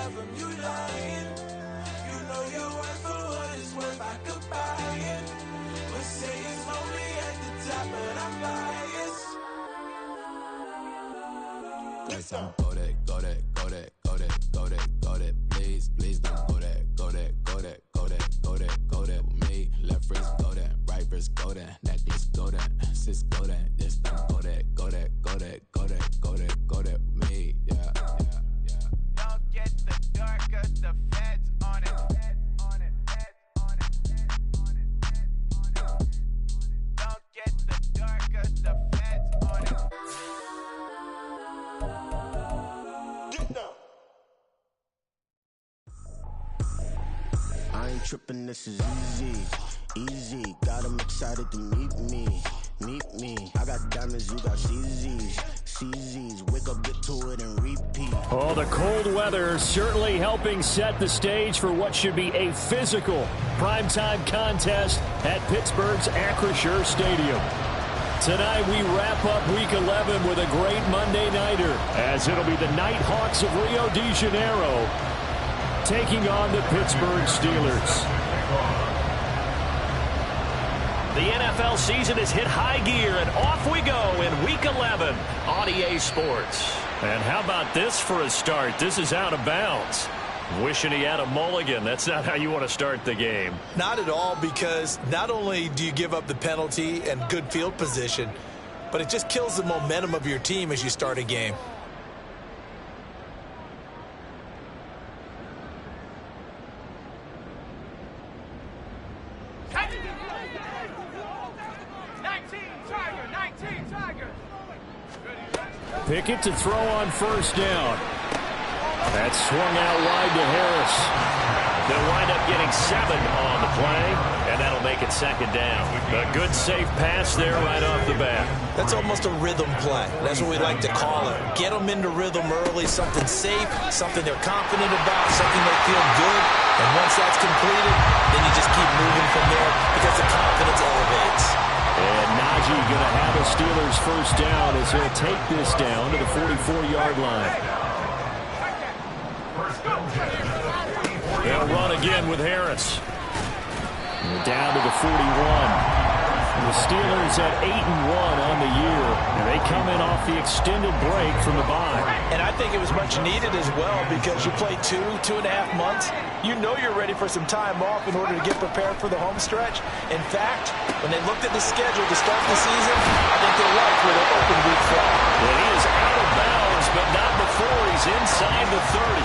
love him, you lying. You know your worth for what it's worth, I could buy it. But say it's lonely at the top, but I'm biased. Go that, go that, go that, go that, go that, go that. Please, please don't go that, go that, go that, go that, go that, go that with me. Left wrist go that, right wrist go that, necklace go that, sis go that, this don't go that, go that, go that, go that, go that, go that with me. Yeah, yeah, yeah. Don't get the dark 'cause the feds on it. Don't get the dark 'cause the feds on it. I ain't tripping, this is easy, easy. Got 'em excited to meet me, meet me. I got diamonds, you got CZs, CZs. Wake up, get to it, and repeat. Oh, the cold weather certainly helping set the stage for what should be a physical primetime contest at Pittsburgh's Acrisure Stadium. Tonight we wrap up Week 11 with a great Monday nighter, as it'll be the Nighthawks of Rio de Janeiro taking on the Pittsburgh Steelers. The NFL season has hit high gear, and off we go in Week 11 on EA Sports. And how about this for a start? This is out of bounds. Wishing he had a mulligan. That's not how you want to start the game. Not at all, because not only do you give up the penalty and good field position, but it just kills the momentum of your team as you start a game. Pickett to throw on first down. That's swung out wide to Harris. They'll wind up getting 7 on the play, and that'll make it second down. A good safe pass there right off the bat. That's almost a rhythm play. That's what we like to call it. Get them into rhythm early, something safe, something they're confident about, something they feel good. And once that's completed, then you just keep moving from there because the confidence elevates. And Najee going to have a Steelers first down as he'll take this down to the 44-yard line. They'll run again with Harris. We're down to the 41. The Steelers at 8-1 on the year, and they come in off the extended break from the bye. And I think it was much needed as well, because you play 2.5 months. You know you're ready for some time off in order to get prepared for the home stretch. In fact, when they looked at the schedule to start the season, I think they liked where they opened week 4. Well, he is out of bounds, but not before he's inside the 30.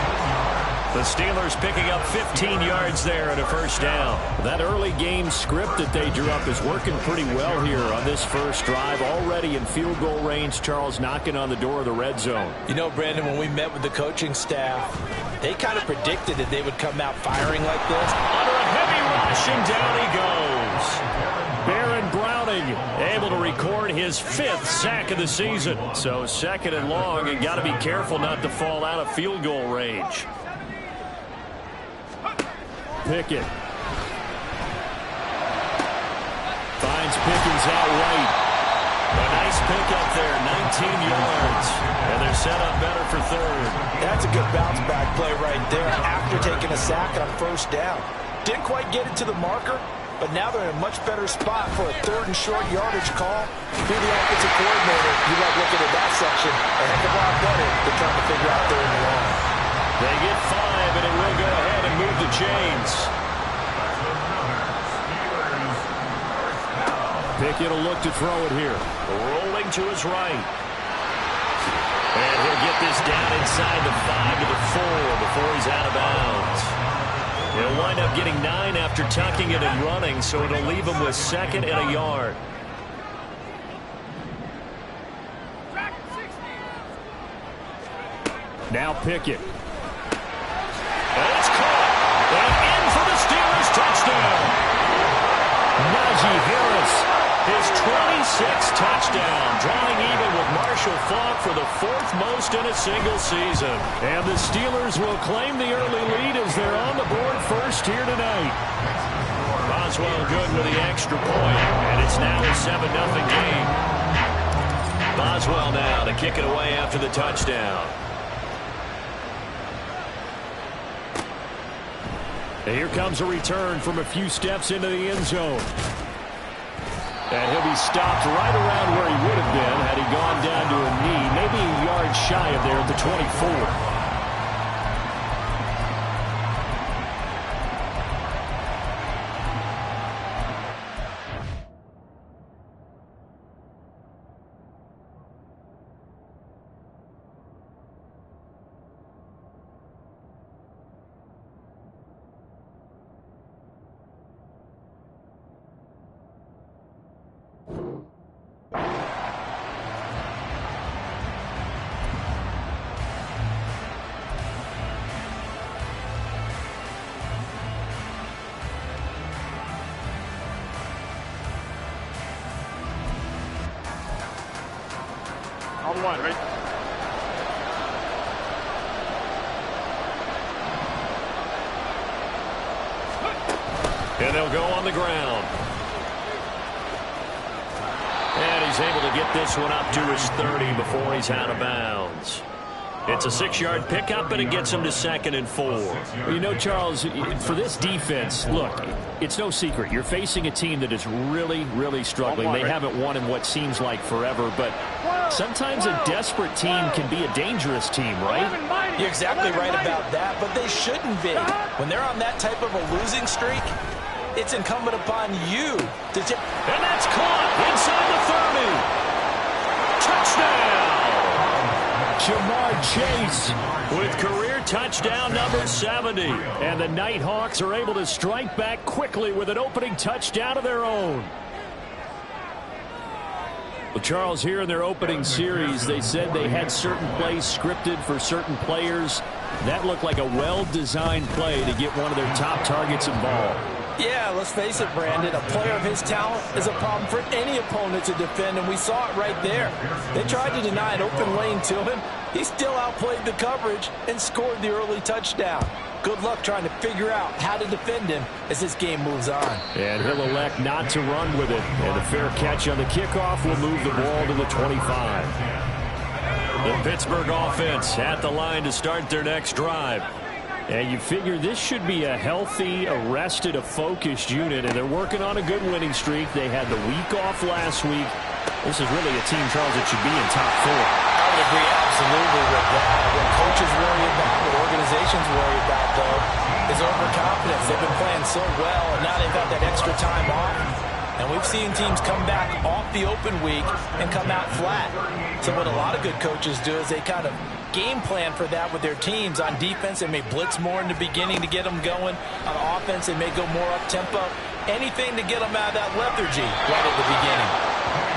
The Steelers picking up 15 yards there and a first down. That early game script that they drew up is working pretty well here on this first drive. Already in field goal range, Charles knocking on the door of the red zone. You know, Brandon, when we met with the coaching staff, they kind of predicted that they would come out firing like this. Under a heavy rush, and down he goes. Baron Browning able to record his 5th sack of the season. So second and long, and got to be careful not to fall out of field goal range. Pickett finds Pickens out right. A nice pick up there, 19 yards. And they're set up better for third. That's a good bounce back play right there after taking a sack on first down. Didn't quite get it to the marker, but now they're in a much better spot for a 3rd and short yardage call. If you're the offensive coordinator, you like looking at that section a heck of a lot better than trying to figure out 3rd and long. They get 5, and it will go ahead and move the chains. Pickett will look to throw it here. Rolling to his right. And he'll get this down inside the 5 to the 4 before he's out of bounds. He'll wind up getting 9 after tucking it and running, so it'll leave him with 2nd and a yard. Now Pickett. And it's caught. And in for the Steelers touchdown. Najee Harris, his 26th touchdown, drawing even with Marshall Faulk for the 4th most in a single season. And the Steelers will claim the early lead as they're on the board first here tonight. Boswell good with the extra point, and it's now a 7-0 game. Boswell now to kick it away after the touchdown. And here comes a return from a few steps into the end zone. And he'll be stopped right around where he would have been had he gone down to a knee, maybe a yard shy of there at the 24. On one, right? And they'll go on the ground. And he's able to get this one up to his 30 before he's out of bounds. It's a 6-yard pickup, and it gets him to 2nd and 4. You know, Charles, for this defense, look, it's no secret. You're facing a team that is really, really struggling. They haven't won in what seems like forever, but sometimes a desperate team can be a dangerous team, right? You're exactly right about that, but they shouldn't be. When they're on that type of a losing streak, it's incumbent upon you to take. And that's caught inside the 30. Touchdown! Jamar Chase with career touchdown number 70. And the Nighthawks are able to strike back quickly with an opening touchdown of their own. Well, Charles, here in their opening series, they said they had certain plays scripted for certain players. That looked like a well-designed play to get one of their top targets involved. Yeah, let's face it, Brandon. A player of his talent is a problem for any opponent to defend, and we saw it right there. They tried to deny an open lane to him. He still outplayed the coverage and scored the early touchdown. Good luck trying to figure out how to defend him as this game moves on. And he'll elect not to run with it. And a fair catch on the kickoff will move the ball to the 25. The Pittsburgh offense at the line to start their next drive. And you figure this should be a healthy, arrested, a focused unit, and they're working on a good winning streak. They had the week off last week. This is really a team, Charles, that should be in top 4. I would agree absolutely with that. What coaches worry about, what organizations worry about, though, is overconfidence. They've been playing so well, and now they've got that extra time off. And we've seen teams come back off the open week and come out flat. So what a lot of good coaches do is they kind of game plan for that with their teams. On defense, they may blitz more in the beginning to get them going. On offense, they may go more up-tempo. Anything to get them out of that lethargy right at the beginning.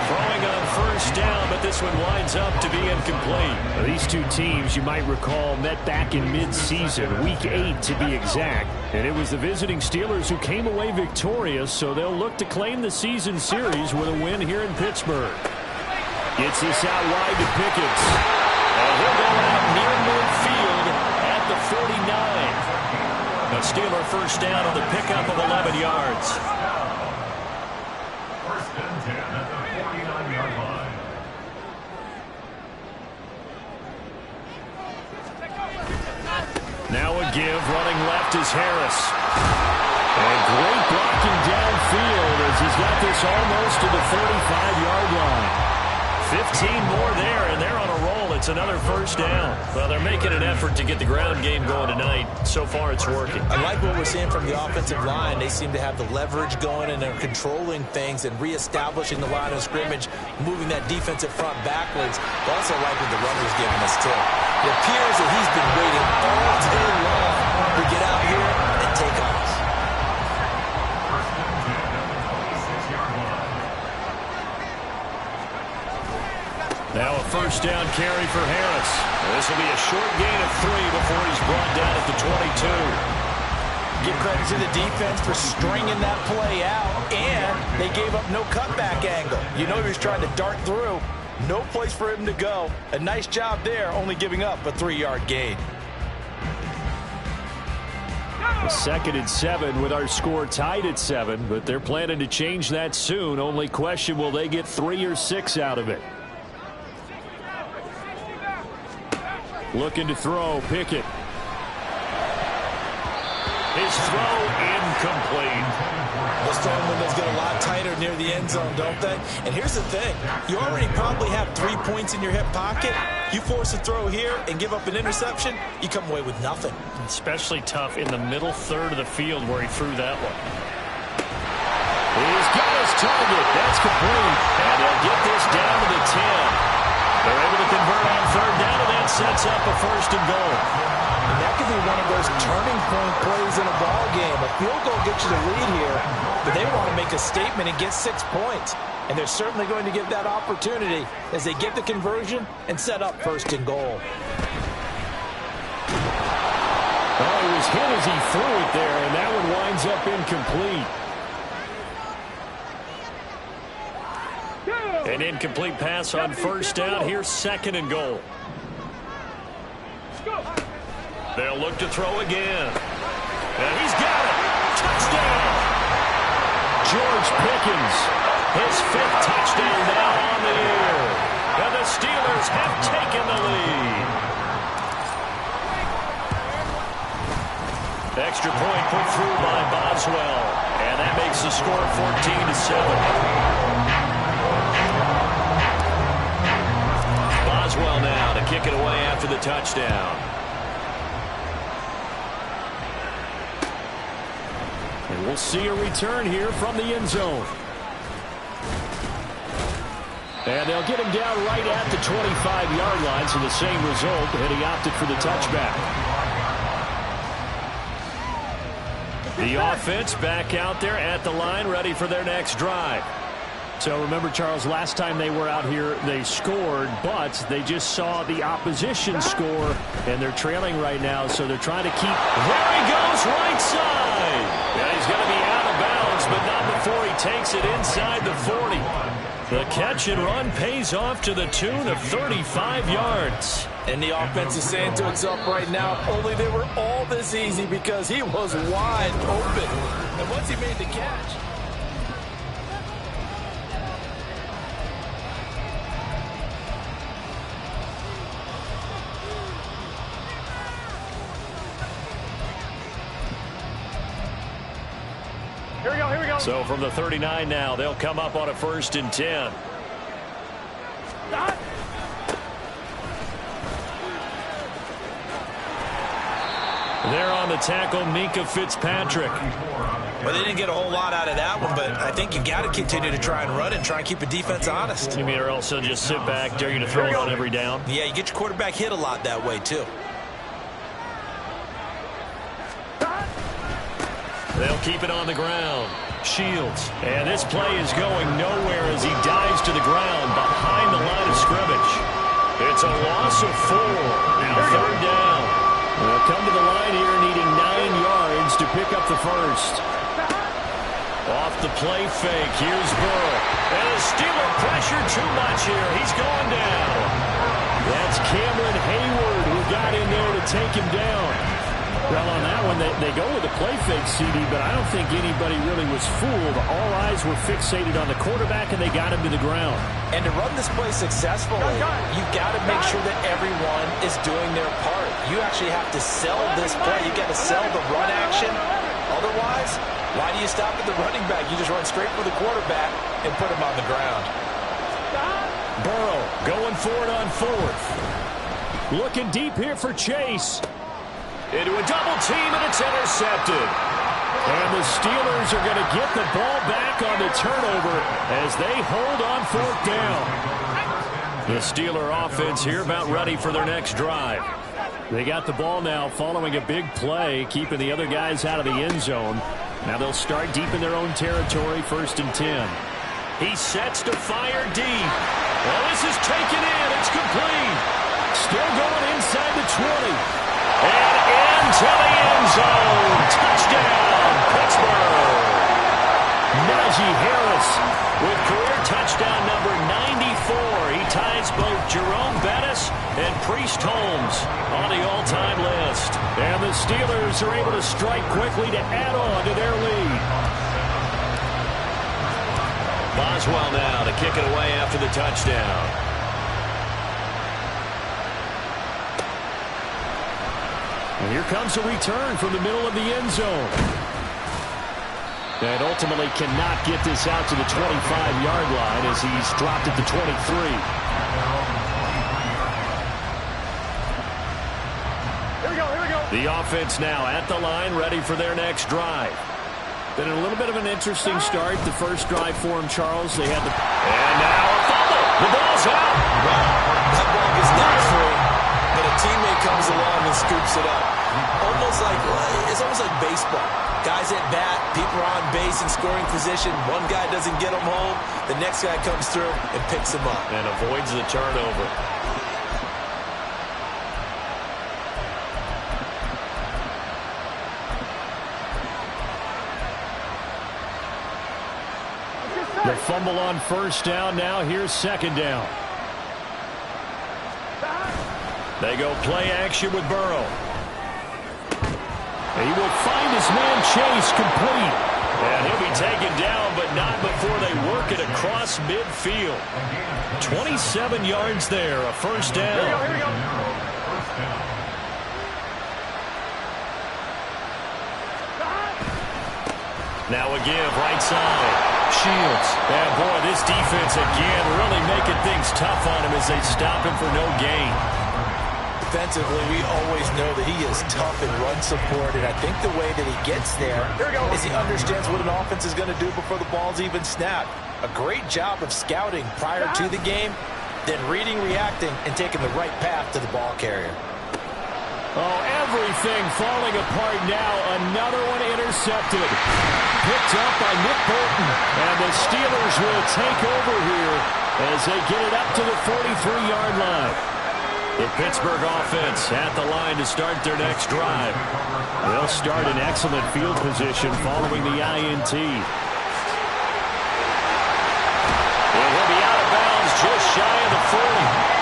Throwing on first down, but this one winds up to be incomplete. These two teams, you might recall, met back in mid-season, week 8 to be exact. And it was the visiting Steelers who came away victorious, so they'll look to claim the season series with a win here in Pittsburgh. Gets this out wide to Pickett. And he'll go out near midfield at the 49. A Steeler first down on the pickup of 11 yards. First and 10 at the 49-yard line. Now a give, running left is Harris. And great blocking downfield as he's got this almost to the 45-yard line. 15 more there, and they're on a roll. It's another first down. Well, they're making an effort to get the ground game going tonight. So far, it's working. I like what we're seeing from the offensive line. They seem to have the leverage going, and they're controlling things and reestablishing the line of scrimmage, moving that defensive front backwards. I also like what the runner's giving us, too. It appears that he's been waiting all day long to get out here and take off. Now a first down carry for Harris. This will be a short gain of 3 before he's brought down at the 22. Give credit to the defense for stringing that play out, and they gave up no cutback angle. You know he was trying to dart through. No place for him to go. A nice job there, only giving up a 3-yard gain. A 2nd and 7 with our score tied at 7, but they're planning to change that soon. Only question, will they get 3 or 6 out of it? Looking to throw, Pickett. His throw incomplete. Those throwing windows get a lot tighter near the end zone, don't they? And here's the thing. You already probably have 3 points in your hip pocket. You force a throw here and give up an interception, you come away with nothing. Especially tough in the middle third of the field where he threw that one. He's got his target. That's complete. And they'll get this down to the 10. They're able to convert on third down, and that sets up a 1st and goal. And that could be one of those turning point plays in a ball game. A field goal gets you the lead here, but they want to make a statement and get 6 points. And they're certainly going to give that opportunity as they get the conversion and set up 1st and goal. Oh, he was hit as he threw it there, and that one winds up incomplete. An incomplete pass on 1st down. Here's 2nd and goal. They'll look to throw again. And he's got it. Touchdown. George Pickens, his 5th touchdown now on the year. And the Steelers have taken the lead. Extra point put through by Boswell. And that makes the score 14-7. Boswell now to kick it away after the touchdown. And we'll see a return here from the end zone. And they'll get him down right at the 25-yard line, so the same result, and he opted for the touchback. The offense back out there at the line, ready for their next drive. So remember, Charles, last time they were out here, they scored, but they just saw the opposition score, and they're trailing right now, so they're trying to keep. There he goes, right side. Yeah, he's going to be out of bounds, but not before he takes it inside the 40. The catch and run pays off to the tune of 35 yards. And the offense is saying to itself right now, only they were all this easy because he was wide open. And once he made the catch. Here we go. So from the 39 now, they'll come up on a 1st and 10. There on the tackle, Minka Fitzpatrick. Well, they didn't get a whole lot out of that one, but I think you got to continue to try and run it and try and keep the defense honest. You mean, or else they'll just sit back, dare you to throw it on every down? Yeah, you get your quarterback hit a lot that way, too. They'll keep it on the ground. Shields. And this play is going nowhere as he dives to the ground behind the line of scrimmage. It's a loss of 4. Now 3rd down. They'll come to the line here needing 9 yards to pick up the 1st. Off the play fake. Here's Burrow. And the Steeler pressure too much here. He's going down. That's Cameron Hayward who got in there to take him down. Well, on that one, they go with the play fake, CD, but I don't think anybody really was fooled. All eyes were fixated on the quarterback, and they got him to the ground. And to run this play successfully, you've got to make sure that everyone is doing their part. You actually have to sell this play. You've got to sell the run action. Otherwise, why do you stop at the running back? You just run straight for the quarterback and put him on the ground. Burrow going for it on 4th. Looking deep here for Chase. Into a double team, and it's intercepted. And the Steelers are going to get the ball back on the turnover as they hold on 4th down. The Steeler offense here about ready for their next drive. They got the ball now following a big play, keeping the other guys out of the end zone. Now they'll start deep in their own territory, 1st and 10. He sets to fire deep. Well, this is taken in. It's complete. Still going inside the 20. And into the end zone. Touchdown, Pittsburgh. Najee Harris with career touchdown number 94. He ties both Jerome Bettis and Priest Holmes on the all-time list. And the Steelers are able to strike quickly to add on to their lead. Boswell now to kick it away after the touchdown. And here comes a return from the middle of the end zone. And ultimately cannot get this out to the 25-yard line as he's dropped at the 23. Here we go. The offense now at the line, ready for their next drive. Been a little bit of an interesting start. The first drive for him, Charles. They had the... And now a fumble. The ball's out. Wow, that ball is not free, but a teammate comes along and scoops it up. It's almost like baseball. Guys at bat, people are on base in scoring position. One guy doesn't get them home. The next guy comes through and picks him up. And avoids the turnover. The fumble on first down. Now here's second down. They go play action with Burrow. He will find his man Chase complete. And he'll be taken down, but not before they work it across midfield. 27 yards there, a first down. Here we go. Now a give, right side. Shields. And boy, this defense again really making things tough on him as they stop him for no gain. Defensively, we always know that he is tough in run support, and I think the way that he gets there is he understands what an offense is going to do before the ball's even snapped. A great job of scouting prior to the game, then reading, reacting, and taking the right path to the ball carrier. Oh, everything falling apart now. Another one intercepted. Picked up by Nick Bolton. And the Steelers will take over here as they get it up to the 43-yard line. The Pittsburgh offense at the line to start their next drive. They'll start in excellent field position following the INT. And he'll be out of bounds just shy of the 40.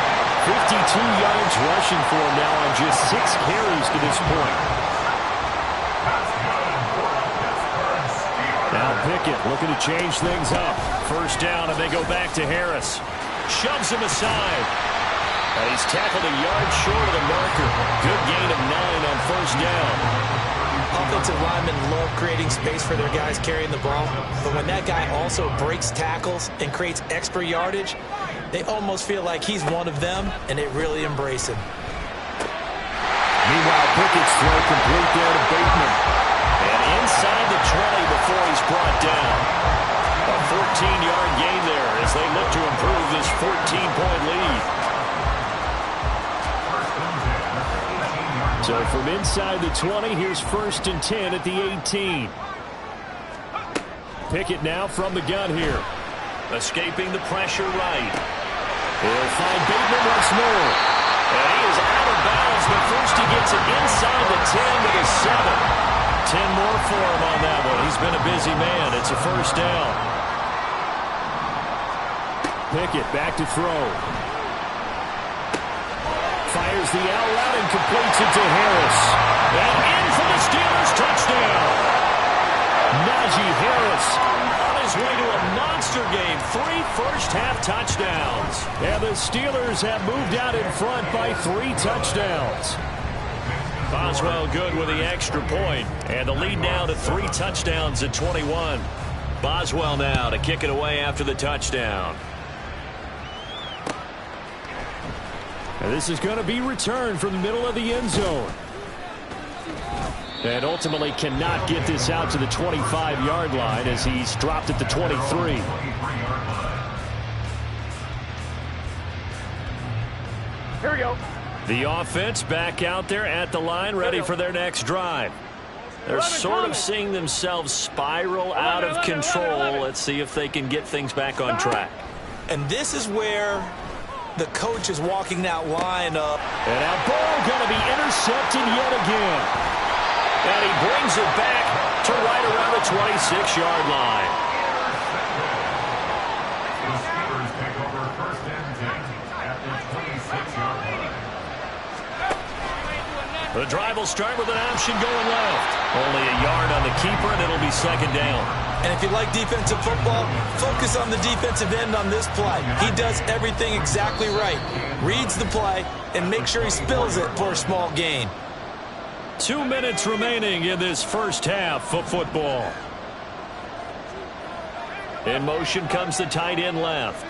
52 yards rushing for him now on just 6 carries to this point. Now Pickett looking to change things up. First down, and they go back to Harris. Shoves him aside. And he's tackled a yard short of the marker. Good gain of 9 on first down. Offensive linemen love creating space for their guys carrying the ball, but when that guy also breaks tackles and creates extra yardage, they almost feel like he's one of them, and they really embrace him. Meanwhile, Pickett's throw complete there to Bateman. And inside the 20 before he's brought down. A 14-yard gain there as they look to improve this 14-point lead. So from inside the 20, here's 1st and 10 at the 18. Pickett now from the gun here. Escaping the pressure right. He'll find Bateman once more. And he is out of bounds, but first he gets it inside the 10 to the 7. 10 more for him on that one. He's been a busy man. It's a first down. Pickett back to throw. Fires the out route and completes it to Harris. And in for the Steelers touchdown. Najee Harris on his way to a monster game. 3 first-half touchdowns. And the Steelers have moved out in front by 3 touchdowns. Boswell good with the extra point. And the lead now to 3 touchdowns at 21. Boswell now to kick it away after the touchdown. And this is going to be returned from the middle of the end zone. And ultimately cannot get this out to the 25-yard line as he's dropped at the 23. Here we go. The offense back out there at the line, ready for their next drive. They're sort of seeing themselves spiral out of control. Let's see if they can get things back on track. And this is where the coach is walking that line up. And now ball going to be intercepted yet again. And he brings it back to right around the 26-yard line. The Steelers take over 1st and 10 at the 26-yard line. The drive will start with an option going left. Only a yard on the keeper, and it'll be second down. And if you like defensive football, focus on the defensive end on this play. He does everything exactly right. Reads the play and makes sure he spills it for a small gain. 2 minutes remaining in this first half of football. In motion comes the tight end left.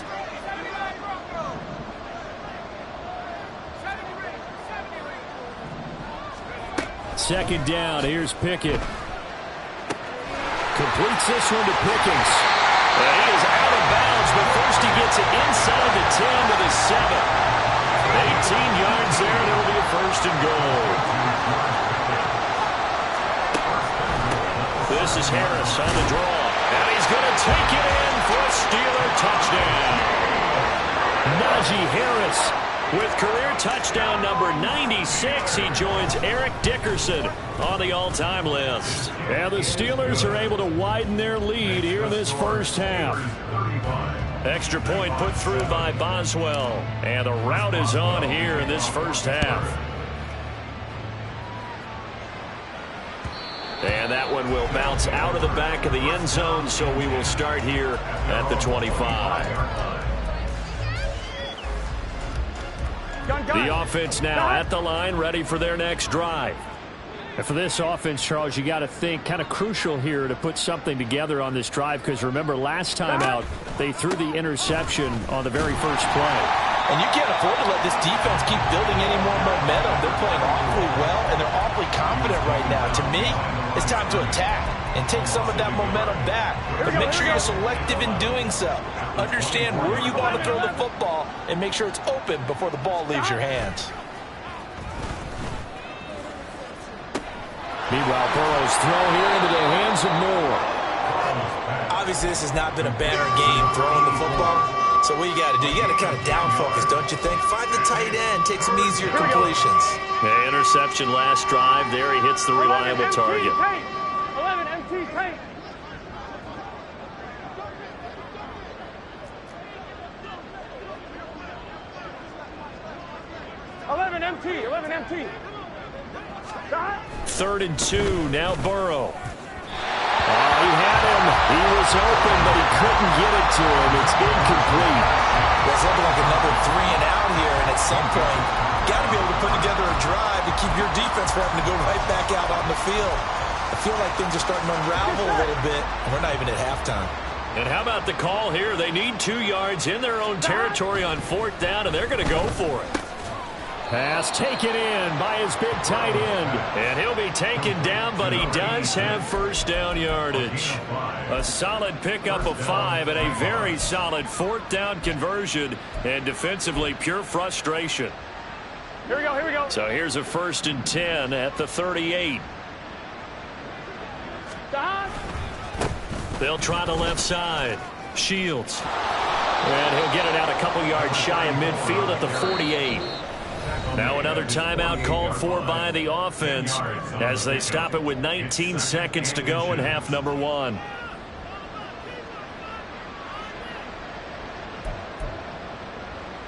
Second down, here's Pickett. Completes this one to Pickens. And he is out of bounds, but first he gets it inside the 10 to the 7. 18 yards there, and it'll be a first and goal. This is Harris on the draw, and he's going to take it in for a Steeler touchdown. Najee Harris with career touchdown number 96. He joins Eric Dickerson on the all-time list. And the Steelers are able to widen their lead here in this first half. Extra point put through by Boswell. And the route is on here in this first half. And that one will bounce out of the back of the end zone, so we will start here at the 25. The offense now at the line, ready for their next drive. And for this offense, Charles, you got to think kind of crucial here to put something together on this drive, because remember last time out they threw the interception on the very first play. And you can't afford to let this defense keep building any more momentum. They're playing awfully well, and they're awfully confident right now. To me, it's time to attack and take some of that momentum back. But make sure you're selective in doing so. Understand where you want to throw the football and make sure it's open before the ball leaves your hands. Meanwhile, Burrow's throw here into the hands of Moore. Obviously, this has not been a banner game throwing the football. So what you got to do, you got to kind of down focus, don't you think? Find the tight end, take some easier completions. The interception last drive. There he hits the reliable target. 11 MT paint. Eleven MT. 3rd and 2. Now Burrow. He had him. He was open, but he couldn't get it to him. It's incomplete. It's looking like another 3 and out here, and at some point, you got to be able to put together a drive to keep your defense from having to go right back out on the field. I feel like things are starting to unravel a little bit, and we're not even at halftime. And how about the call here? They need 2 yards in their own territory on 4th down, and they're going to go for it. Pass taken in by his big tight end. And he'll be taken down, but he does have first down yardage. A solid pickup of 5 and a very solid 4th down conversion. And defensively, pure frustration. Here we go. So here's a 1st and 10 at the 38. They'll try the left side. Shields. And he'll get it out a couple yards shy of midfield at the 48. Now another timeout called for by the offense as they stop it with 19 seconds to go in half number 1.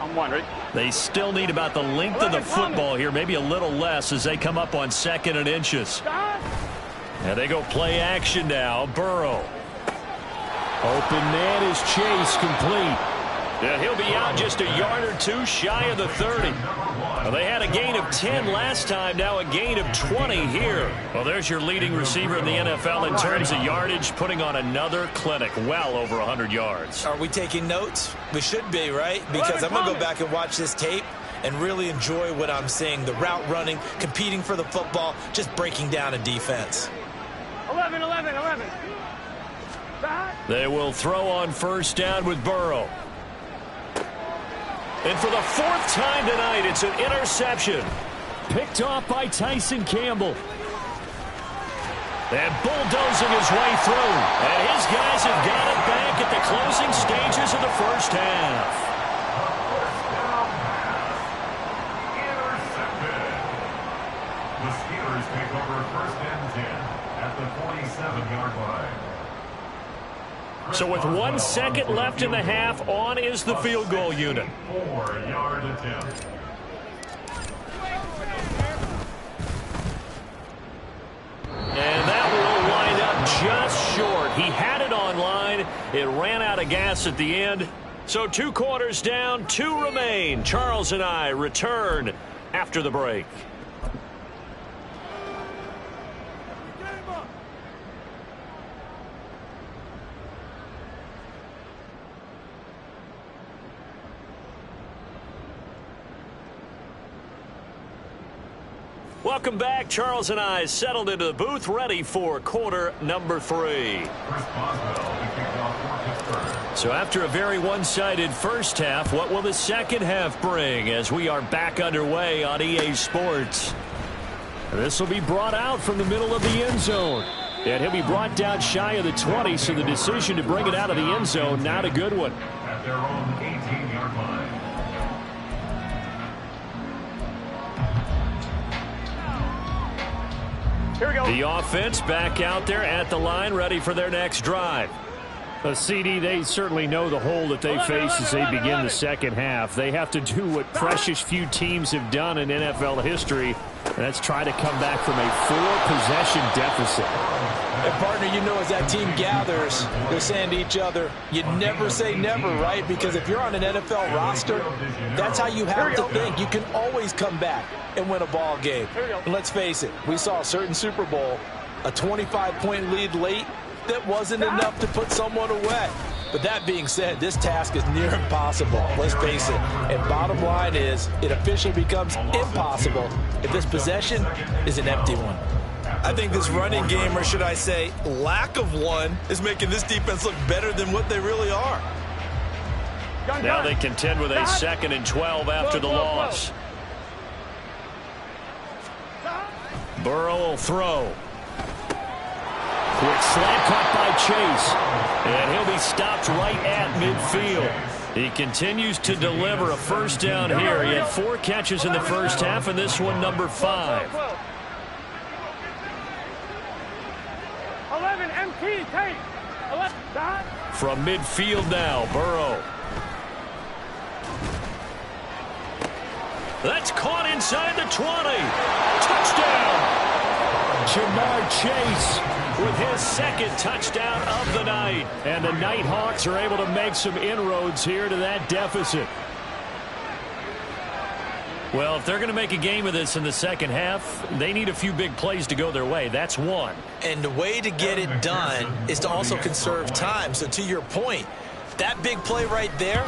I'm wondering. They still need about the length of the football here, maybe a little less as they come up on 2nd and inches. And they go play action now. Burrow. Open man is Chase, complete. And he'll be out just a yard or 2 shy of the 30. Well, they had a gain of 10 last time, now a gain of 20 here. Well, there's your leading receiver in the NFL in terms of yardage, putting on another clinic, well over 100 yards. Are we taking notes? We should be, right? Because I'm going to go back and watch this tape and really enjoy what I'm seeing. The route running, competing for the football, just breaking down a defense. 11. They will throw on 1st down with Burrow. And for the 4th time tonight, it's an interception. Picked off by Tyson Campbell. And bulldozing his way through. And his guys have got it back at the closing stages of the first half. Intercepted. The Steelers take over 1st and 10 at the 47-yard line. So with 1 second left in the half, on is the field goal unit. 4-yard attempt. And that will wind up just short. He had it on line. It ran out of gas at the end. So 2 quarters down, 2 remain. Charles and I return after the break. Welcome back. Charles and I settled into the booth, ready for quarter number 3. So after a very one-sided first half, what will the second half bring as we are back underway on EA Sports? This will be brought out from the middle of the end zone. And he'll be brought down shy of the 20, so the decision to bring it out of the end zone, not a good one. At their own 18-yard line. Here we go. The offense back out there at the line, ready for their next drive. CD, they certainly know the hole that they face as they begin the second half. They have to do what precious few teams have done in NFL history, and that's try to come back from a 4-possession deficit. And partner, you know, as that team gathers, they're saying to each other, you never say never, right? Because if you're on an NFL roster, that's how you have to think. You can always come back and win a ball game. And let's face it, we saw a certain Super Bowl, a 25-point lead late, that wasn't enough to put someone away. But that being said, this task is near impossible. Let's face it. And bottom line is, it officially becomes impossible if this possession is an empty one. I think this running game, or should I say lack of one, is making this defense look better than what they really are. Now they contend with a 2nd and 12 after the loss. Burrow will throw. Quick slant caught by Chase. And he'll be stopped right at midfield. He continues to deliver a first down here. He had 4 catches in the first half, and this one number 5. 11 MT, take. 11, dot. From midfield now, Burrow. That's caught inside the 20. Touchdown! Jamar Chase with his 2nd touchdown of the night. And the Nighthawks are able to make some inroads here to that deficit. Well, if they're going to make a game of this in the second half, they need a few big plays to go their way. That's one. And the way to get it done is to also conserve time. So to your point, that big play right there,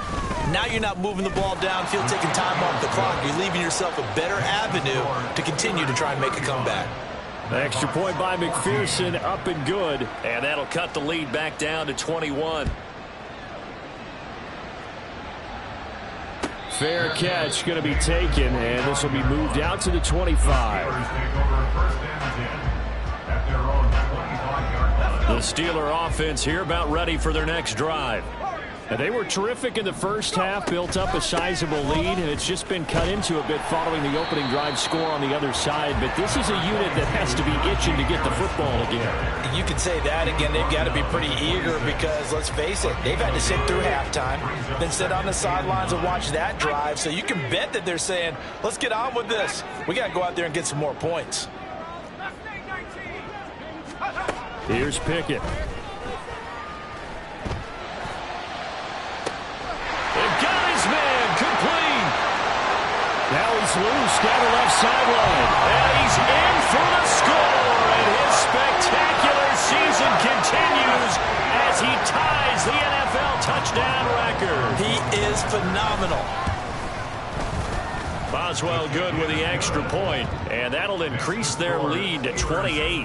now you're not moving the ball downfield, taking time off the clock. You're leaving yourself a better avenue to continue to try and make a comeback. Extra point by McPherson, up and good. And that'll cut the lead back down to 21. Fair catch going to be taken, and this will be moved out to the 25. The Steeler offense here about ready for their next drive. And they were terrific in the first half, built up a sizable lead, and it's just been cut into a bit following the opening drive score on the other side. But this is a unit that has to be itching to get the football again. You could say that again. They've got to be pretty eager because, let's face it, they've had to sit through halftime, then sit on the sidelines and watch that drive. So you can bet that they're saying, let's get on with this. We got to go out there and get some more points. Here's Pickett. Now he's loose down the left sideline. And he's in for the score. And his spectacular season continues as he ties the NFL touchdown record. He is phenomenal. Boswell good with the extra point. And that'll increase their lead to 28.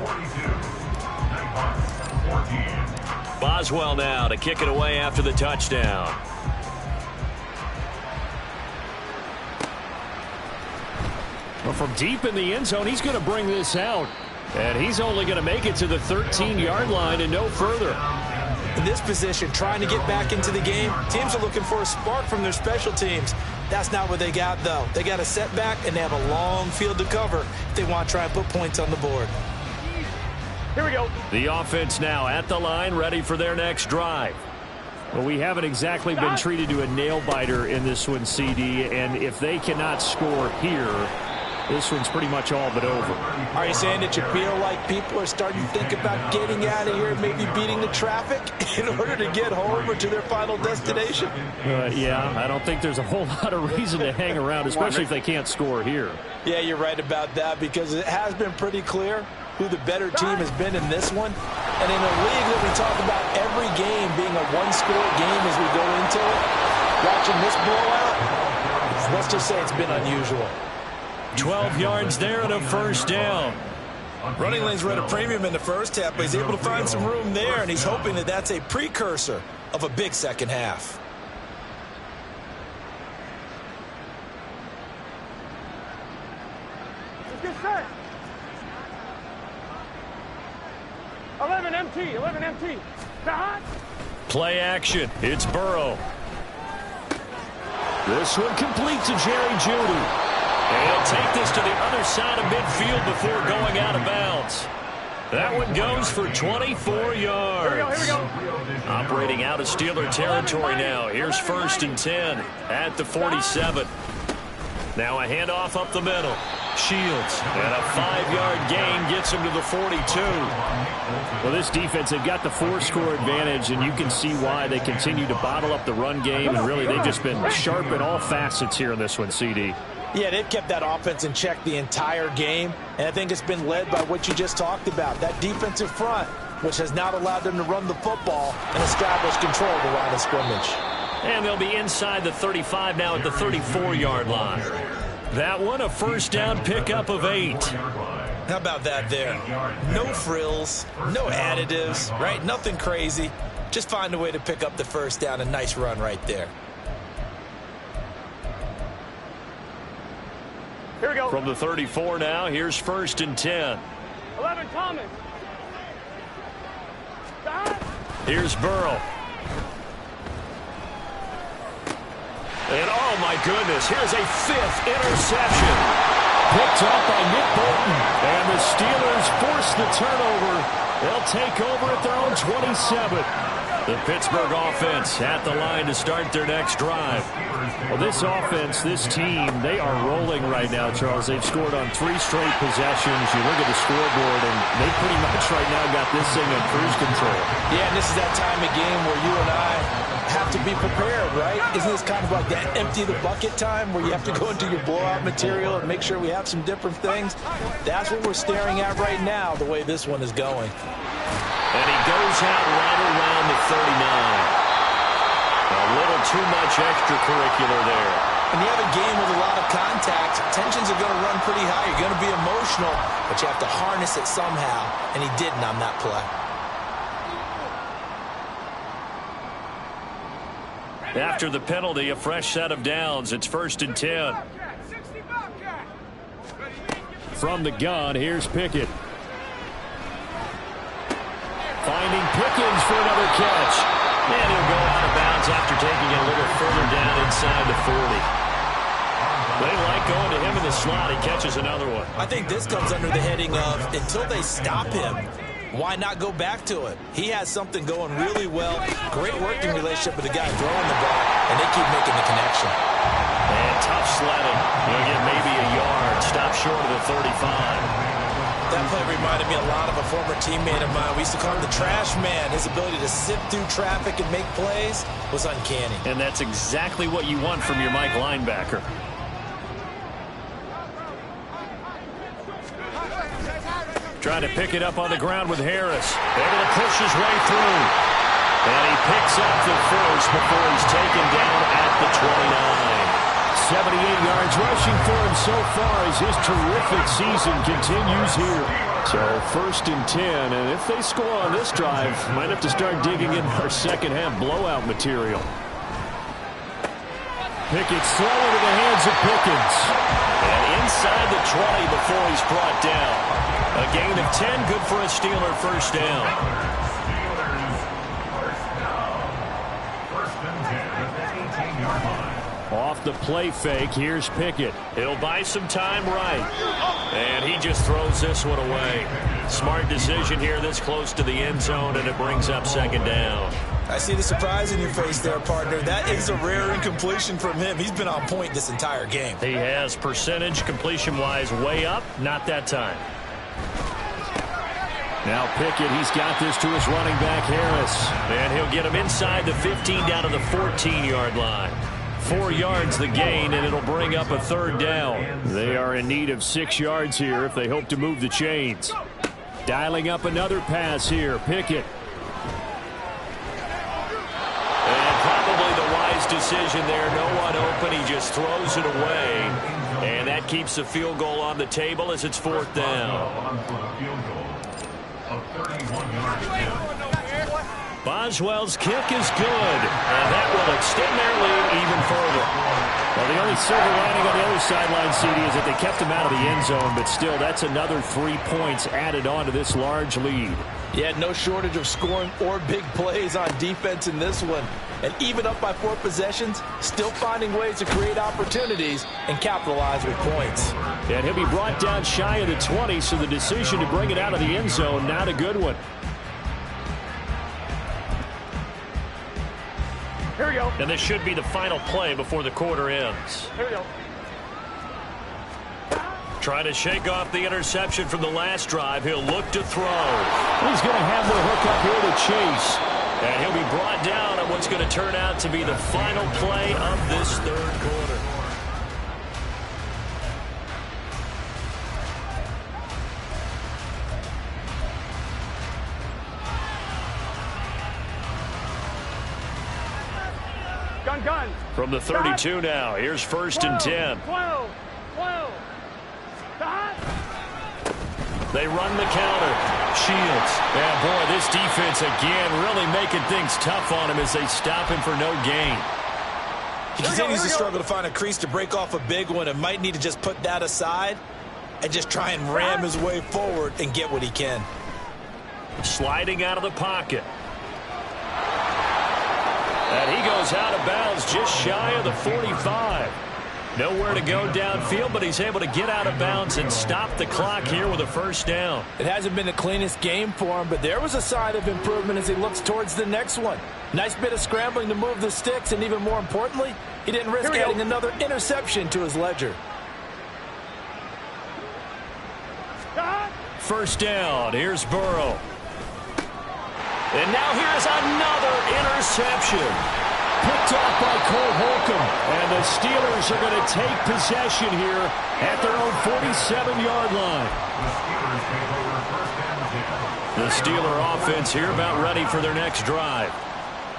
Boswell now to kick it away after the touchdown. Well, from deep in the end zone, he's going to bring this out. And he's only going to make it to the 13-yard line and no further. In this position, trying to get back into the game, teams are looking for a spark from their special teams. That's not what they got, though. They got a setback, and they have a long field to cover if they want to try and put points on the board. Here we go. The offense now at the line, ready for their next drive. Well, we haven't exactly been treated to a nail-biter in this one, CD. And if they cannot score here, this one's pretty much all but over. Are you saying that you feel like people are starting to think about getting out of here, maybe beating the traffic in order to get home or to their final destination? Yeah, I don't think there's a whole lot of reason to hang around, especially if they can't score here. Yeah, you're right about that because it has been pretty clear who the better team has been in this one. And in a league that we talk about every game being a one-score game as we go into it, watching this blowout, let's just say it's been unusual. 12 yards there and a first down. Running lanes were at a premium in the first half, but he's able to find some room there, and he's hoping that that's a precursor of a big second half. Let's get set. 11 MT, 11 MT. Play action. It's Burrow. This one complete to Jerry Jeudy. And he'll take this to the other side of midfield before going out of bounds. That one goes for 24 yards. Here we go. Operating out of Steeler territory now. Here's 1st and 10 at the 47. Now a handoff up the middle. Shields, and a 5-yard gain gets him to the 42. Well, this defense, they've got the 4-score advantage, and you can see why they continue to bottle up the run game, and really they've just been sharp in all facets here in this one, CD. Yeah, they've kept that offense in check the entire game, and I think it's been led by what you just talked about, that defensive front, which has not allowed them to run the football and establish control of the line of scrimmage. And they'll be inside the 35 now at the 34-yard line. That one, a first down pickup of 8. How about that there? No frills, no additives, right? Nothing crazy. Just find a way to pick up the first down. A nice run right there. Here we go. From the 34 now, here's 1st and 10. 11 Thomas. Here's Burrow. And oh my goodness, here's a 5th interception. Picked up by Nick Bolton. And the Steelers force the turnover. They'll take over at their own 27. The Pittsburgh offense at the line to start their next drive. Well, this offense, this team, they are rolling right now, Charles. They've scored on 3 straight possessions. You look at the scoreboard, and they pretty much right now got this thing in cruise control. Yeah, and this is that time of game where you and I have to be prepared, right? Isn't this kind of like that empty the bucket time where you have to go into your blowout material and make sure we have some different things? That's what we're staring at right now, the way this one is going. And he goes out right around the 39. A little too much extracurricular there. When you have a game with a lot of contact, tensions are going to run pretty high. You're going to be emotional, but you have to harness it somehow, and he didn't on that play. After the penalty, a fresh set of downs. It's 1st and 10. From the gun, here's Pickett. Finding Pickens for another catch. And he'll go out of bounds after taking it a little further down inside the 40. They like going to him in the slot. He catches another one. I think this comes under the heading of until they stop him, why not go back to it? He has something going really well. Great working relationship with the guy throwing the ball, and they keep making the connection. And tough sledding. He'll get maybe a yard. Stop short of the 35. That play reminded me a lot of a former teammate of mine. We used to call him the trash man. His ability to sift through traffic and make plays was uncanny. And that's exactly what you want from your Mike linebacker. Trying to pick it up on the ground with Harris. Able to push his way through. And he picks up the first before he's taken down at the 29. 78 yards rushing for him so far as his terrific season continues here. So 1st and 10, and if they score on this drive, might have to start digging in our second half blowout material. Pickett slow into the hands of Pickens. And inside the 20 before he's brought down. A gain of 10, good for a Steeler first down. First and 10 at the 18-yard line. Off the play fake, here's Pickett. He'll buy some time right. And he just throws this one away. Smart decision here this close to the end zone, and it brings up 2nd down. I see the surprise in your face there, partner. That is a rare incompletion from him. He's been on point this entire game. He has percentage completion-wise way up, not that time. Now Pickett, he's got this to his running back, Harris. And he'll get him inside the 15 down to the 14-yard line. 4 yards the gain, and it'll bring up a 3rd down. They are in need of 6 yards here if they hope to move the chains. Dialing up another pass here, Pickett. And probably the wise decision there. No one open. He just throws it away. And that keeps the field goal on the table as it's 4th down. Boswell's kick is good, and that will extend their lead even further. Well, the only silver lining on the other sideline, CD, is that they kept him out of the end zone, but still, that's another 3 points added on to this large lead. Yeah, no shortage of scoring or big plays on defense in this one. And even up by 4 possessions, still finding ways to create opportunities and capitalize with points. And he'll be brought down shy of the 20, so the decision to bring it out of the end zone, not a good one. Here we go. And this should be the final play before the quarter ends. Here we go. Trying to shake off the interception from the last drive. He'll look to throw. He's going to have the hook up here to Chase. And he'll be brought down on what's going to turn out to be the final play of this 3rd quarter. Gun. From the 32 now, here's 1st and 10. 12. They run the counter. Shields. And boy, this defense again really making things tough on him as they stop him for no gain. He continues to struggle to find a crease to break off a big one and might need to just put that aside and just try and ram his way forward and get what he can. Sliding out of the pocket. And he goes out of bounds just shy of the 45. Nowhere to go downfield, but he's able to get out of bounds and stop the clock here with a 1st down. It hasn't been the cleanest game for him, but there was a sign of improvement as he looks towards the next one. Nice bit of scrambling to move the sticks, and even more importantly, he didn't risk adding another interception to his ledger. 1st down. Here's Burrow. And now here's another interception. Picked off by Cole Holcomb. And the Steelers are going to take possession here at their own 47-yard line. The Steeler offense here about ready for their next drive.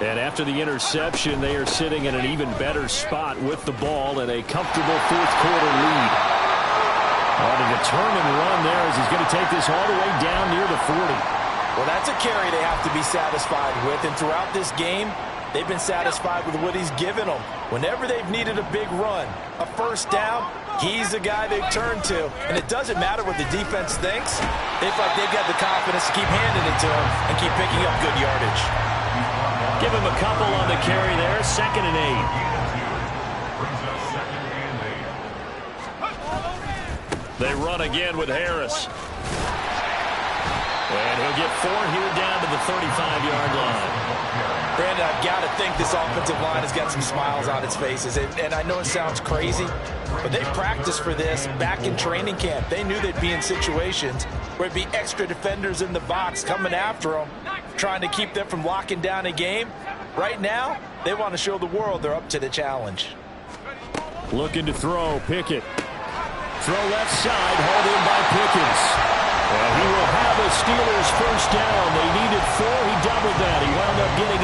And after the interception, they are sitting in an even better spot with the ball and a comfortable 4th quarter lead. On a determined run there as he's going to take this all the way down near the 40. Well, that's a carry they have to be satisfied with, and throughout this game, they've been satisfied with what he's given them. Whenever they've needed a big run, a 1st down, he's the guy they've turned to. And it doesn't matter what the defense thinks. They feel like they've got the confidence to keep handing it to him and keep picking up good yardage. Give him a couple on the carry there, 2nd and 8. They run again with Harris. And he'll get 4 here down to the 35-yard line. Brandon, I've got to think this offensive line has got some smiles on its faces. And I know it sounds crazy, but they practiced for this back in training camp. They knew they'd be in situations where it'd be extra defenders in the box coming after them, trying to keep them from locking down a game. Right now, they want to show the world they're up to the challenge. Looking to throw, Pickett. Throw left side, hauled in by Pickens. And he will have the Steelers 1st down. They needed 4. He doubled that. He wound up getting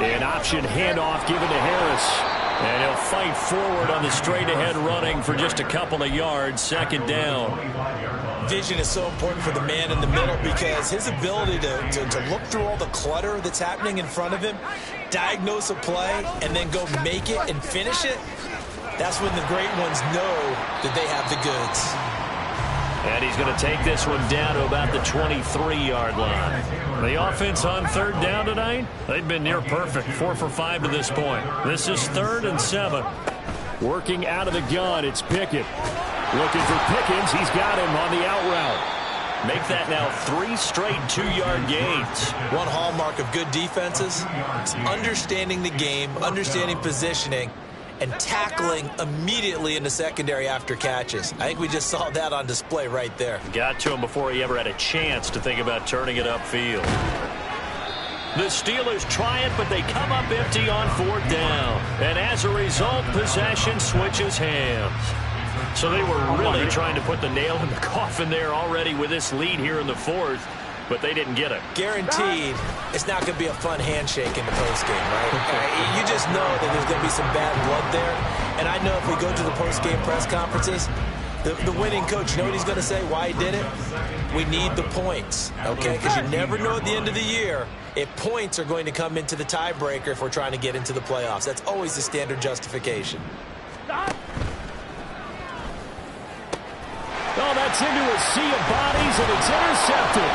8. An option handoff given to Harris. And he'll fight forward on the straight-ahead running for just a couple of yards. 2nd down. Vision is so important for the man in the middle because his ability to look through all the clutter that's happening in front of him, diagnose a play, and then go make it and finish it, that's when the great ones know that they have the goods. And he's going to take this one down to about the 23-yard line. The offense on 3rd down tonight, they've been near perfect, 4 for 5 to this point. This is 3rd and 7. Working out of the gun, it's Pickett. Looking for Pickens, he's got him on the out route. Make that now 3 straight 2-yard gains. One hallmark of good defenses is understanding the game, understanding positioning, and tackling immediately in the secondary after catches. I think we just saw that on display right there. Got to him before he ever had a chance to think about turning it upfield. The Steelers try it, but they come up empty on 4th down. And as a result, possession switches hands. So they were really trying to put the nail in the coffin there already with this lead here in the 4th. but they didn't get it. Guaranteed it's not going to be a fun handshake in the postgame, right? You just know that there's going to be some bad blood there. And I know if we go to the postgame press conferences, the winning coach, you know what he's going to say, why he did it? We need the points, okay? Because you never know at the end of the year if points are going to come into the tiebreaker if we're trying to get into the playoffs. That's always the standard justification. Oh, that's into a sea of bodies, and it's intercepted.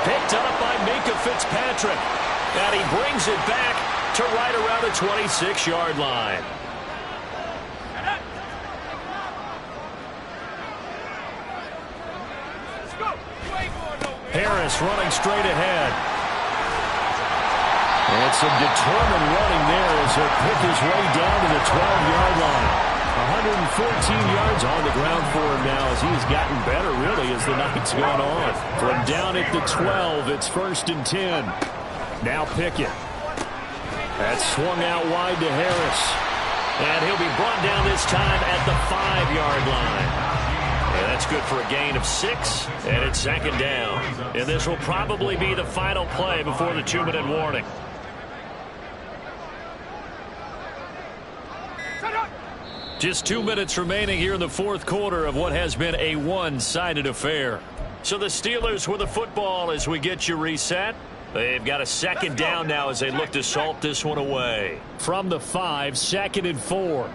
Picked up by Minka Fitzpatrick. And he brings it back to right around the 26-yard line. Harris running straight ahead. And some determined running there as he'll pick his way down to the 12-yard line. 114 yards on the ground for him now as he has gotten better, really, as the night's gone on. From down at the 12, it's 1st and 10. Now Pickett. That's swung out wide to Harris. And he'll be brought down this time at the 5-yard line. And that's good for a gain of 6, and it's 2nd down. And this will probably be the final play before the 2-minute warning. Just 2 minutes remaining here in the 4th quarter of what has been a one-sided affair. So the Steelers with the football as we get you reset. They've got a 2nd down now as they look to salt this one away. From the 5, 2nd and 4.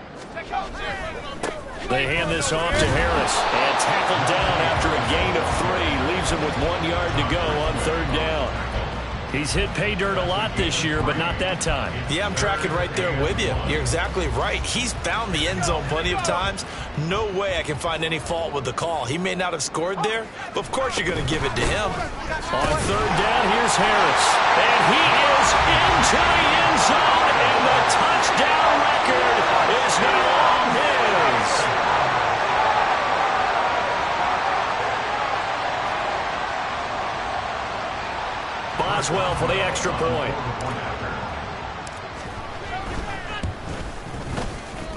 They hand this off to Harris. And tackled down after a gain of 3. Leaves him with 1 yard to go on 3rd down. He's hit pay dirt a lot this year, but not that time. Yeah, I'm tracking right there with you. You're exactly right. He's found the end zone plenty of times. No way I can find any fault with the call. He may not have scored there, but of course you're going to give it to him. On 3rd down, here's Harris. And he is into the end zone, and the touchdown record is now all his. Boswell for the extra point.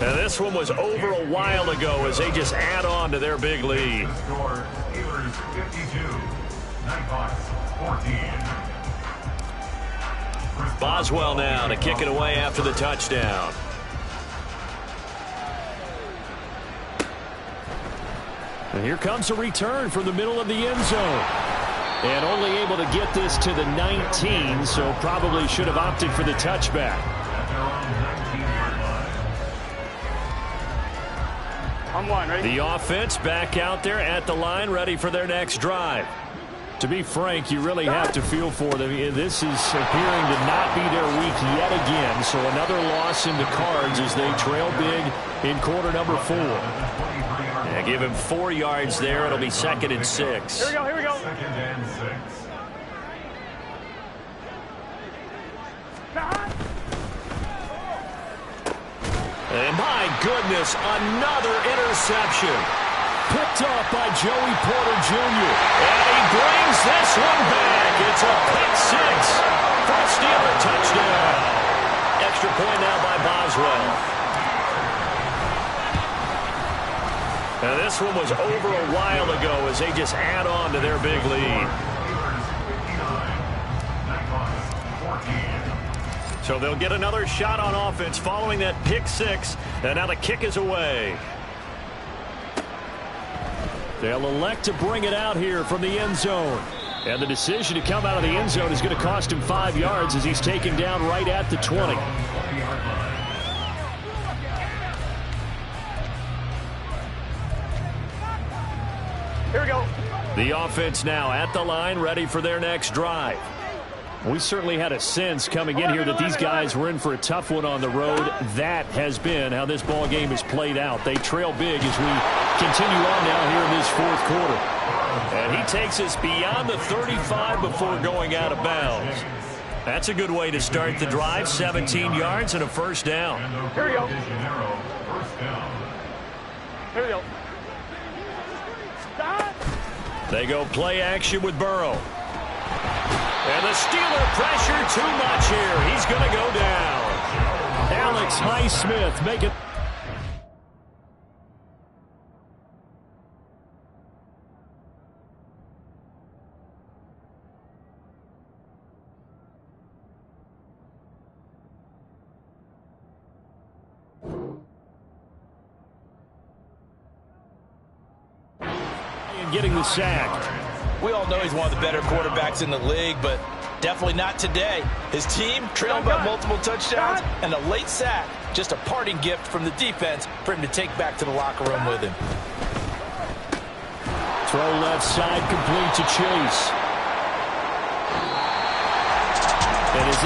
And this one was over a while ago as they just add on to their big lead. Score, Steelers 52, Nighthawks 14. Boswell now to kick it away after the touchdown. And here comes a return from the middle of the end zone. And only able to get this to the 19, so probably should have opted for the touchback. On one, ready? The offense back out there at the line, ready for their next drive. To be frank, you really have to feel for them. This is appearing to not be their week yet again, so another loss in the cards as they trail big in quarter number 4. Yeah, give him 4 yards there. It'll be 2nd and 6. Here we go, here we go. 2nd and 6. And my goodness, another interception. Picked off by Joey Porter Jr. And he brings this one back. It's a pick 6 for a Steeler touchdown. Extra point now by Boswell. And this one was over a while ago as they just add on to their big lead. So they'll get another shot on offense following that pick 6. And now the kick is away. They'll elect to bring it out here from the end zone. And the decision to come out of the end zone is going to cost him 5 yards as he's taken down right at the 20. Here we go. The offense now at the line, ready for their next drive. We certainly had a sense coming in here that these guys were in for a tough one on the road. That has been how this ball game has played out. They trail big as we continue on now here in this 4th quarter. And he takes us beyond the 35 before going out of bounds. That's a good way to start the drive. 17 yards and a 1st down. Here we go. Here we go. They go play action with Burrow. And the Steeler pressure too much here. He's going to go down. Alex Highsmith make it. And getting the sack. We all know he's one of the better quarterbacks in the league, but definitely not today. His team trailing by multiple touchdowns and a late sack. Just a parting gift from the defense for him to take back to the locker room with him. Throw left side complete to Chase. And is